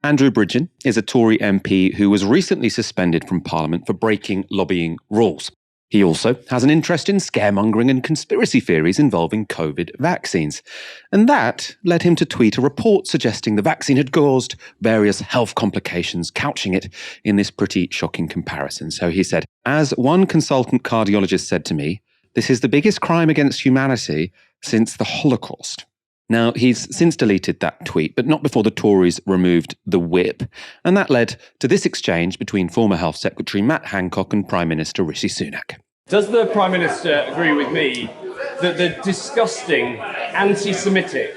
Andrew Bridgen is a Tory MP who was recently suspended from Parliament for breaking lobbying rules. He also has an interest in scaremongering and conspiracy theories involving COVID vaccines. And that led him to tweet a report suggesting the vaccine had caused various health complications, couching it in this pretty shocking comparison. So he said, as one consultant cardiologist said to me, this is the biggest crime against humanity since the Holocaust. Now, he's since deleted that tweet, but not before the Tories removed the whip. And that led to this exchange between former Health Secretary Matt Hancock and Prime Minister Rishi Sunak. Does the Prime Minister agree with me that the disgusting anti-Semitic,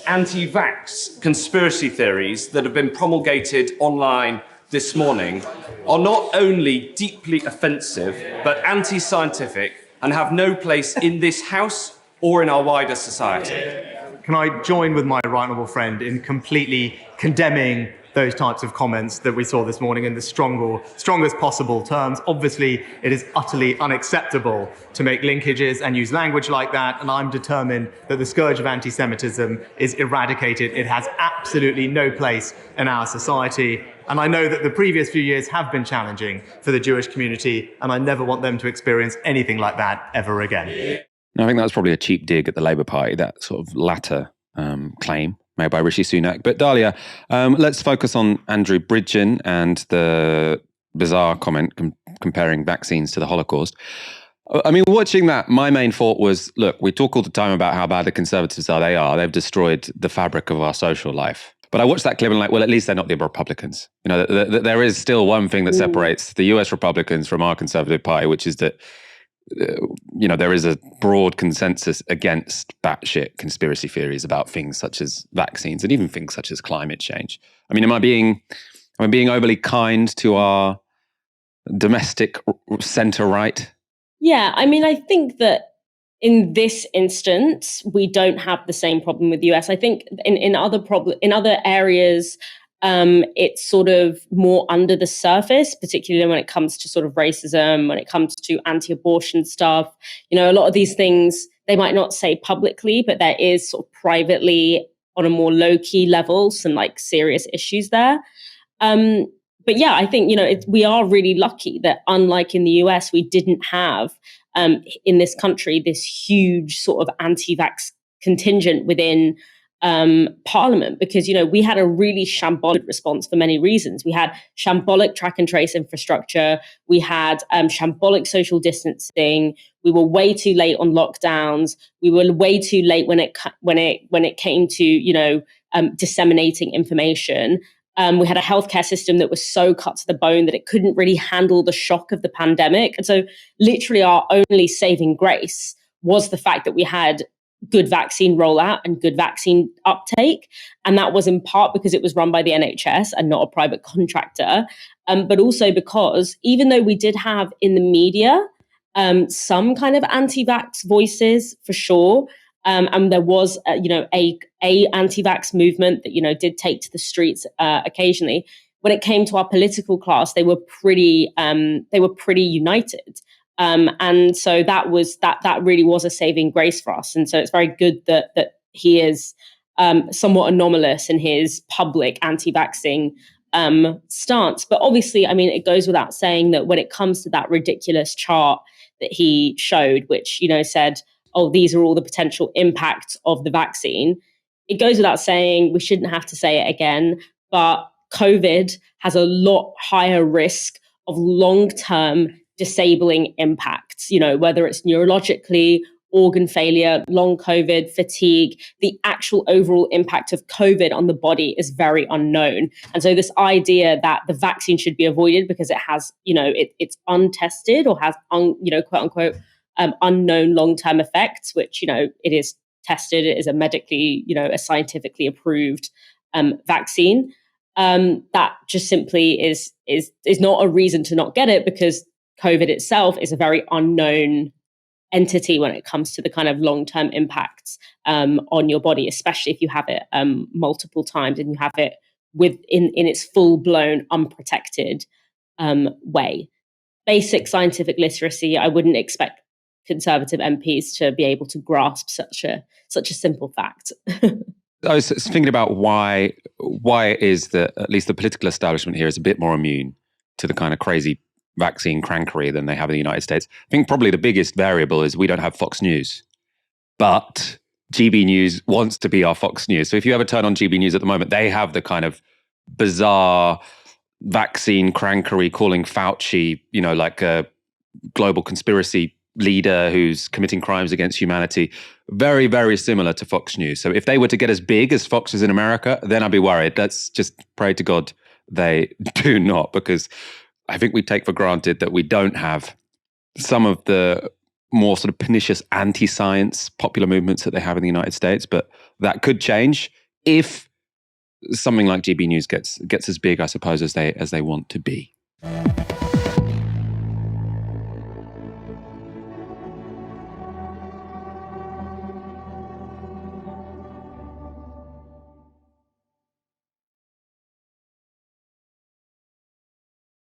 anti-vax conspiracy theories that have been promulgated online this morning are not only deeply offensive, but anti-scientific and have no place in this House or in our wider society? Can I join with my right honourable friend in completely condemning those types of comments that we saw this morning in the strongest possible terms? Obviously, it is utterly unacceptable to make linkages and use language like that, and I'm determined that the scourge of anti-Semitism is eradicated. It has absolutely no place in our society, and I know that the previous few years have been challenging for the Jewish community, and I never want them to experience anything like that ever again. I think that was probably a cheap dig at the Labour Party, that sort of latter claim made by Rishi Sunak. But Dahlia, let's focus on Andrew Bridgen and the bizarre comment comparing vaccines to the Holocaust. I mean, watching that, my main thought was, look, we talk all the time about how bad the Conservatives are. They are. They've destroyed the fabric of our social life. But I watched that clip and like, well, at least they're not the Republicans. You know, there is still one thing that separates the US Republicans from our Conservative Party, which is that there is a broad consensus against batshit conspiracy theories about things such as vaccines and even things such as climate change. I mean, am I being overly kind to our domestic centre-right? Yeah, I mean, I think that in this instance, we don't have the same problem with the US. I think in other areas, it's sort of more under the surface, particularly when it comes to sort of racism, when it comes to anti-abortion stuff. You know, a lot of these things they might not say publicly, but there is sort of privately on a more low-key level some like serious issues there. But yeah, I think, we are really lucky that unlike in the US, we didn't have in this country this huge sort of anti-vax contingent within Parliament, because we had a really shambolic response for many reasons. We had shambolic track and trace infrastructure. We had shambolic social distancing. We were way too late on lockdowns. We were way too late when it came to disseminating information. We had a healthcare system that was so cut to the bone that it couldn't really handle the shock of the pandemic. And so literally our only saving grace was the fact that we had good vaccine rollout and good vaccine uptake. And that was in part because it was run by the NHS and not a private contractor. But also because even though we did have in the media some kind of anti-vax voices for sure, and there was a anti-vax movement that did take to the streets occasionally, when it came to our political class, they were pretty united. And so that really was a saving grace for us. And so it's very good that he is somewhat anomalous in his public anti-vaxxing stance. But obviously, I mean, it goes without saying that when it comes to that ridiculous chart that he showed, which, said, oh, these are all the potential impacts of the vaccine, it goes without saying, we shouldn't have to say it again, but COVID has a lot higher risk of long-term disabling impacts, whether it's neurologically, organ failure, long COVID, fatigue. The actual overall impact of COVID on the body is very unknown. And so this idea that the vaccine should be avoided because it has, it's untested or has, quote unquote, unknown long-term effects, which, it is tested, it is a medically, a scientifically approved vaccine. That just simply is not a reason to not get it, because COVID itself is a very unknown entity when it comes to the kind of long-term impacts on your body, especially if you have it multiple times and you have it in its full-blown, unprotected way. Basic scientific literacy, I wouldn't expect Conservative MPs to be able to grasp such a simple fact. I was thinking about why it is that at least the political establishment here is a bit more immune to the kind of crazy vaccine crankery than they have in the United States. I think probably the biggest variable is we don't have Fox News, but GB News wants to be our Fox News. So if you ever turn on GB News at the moment, they have the kind of bizarre vaccine crankery calling Fauci, like a global conspiracy leader who's committing crimes against humanity. Very, very similar to Fox News. So if they were to get as big as Fox is in America, then I'd be worried. Let's just pray to God they do not, because I think we take for granted that we don't have some of the more sort of pernicious anti-science popular movements that they have in the United States. But that could change if something like GB News gets as big, I suppose, as they want to be.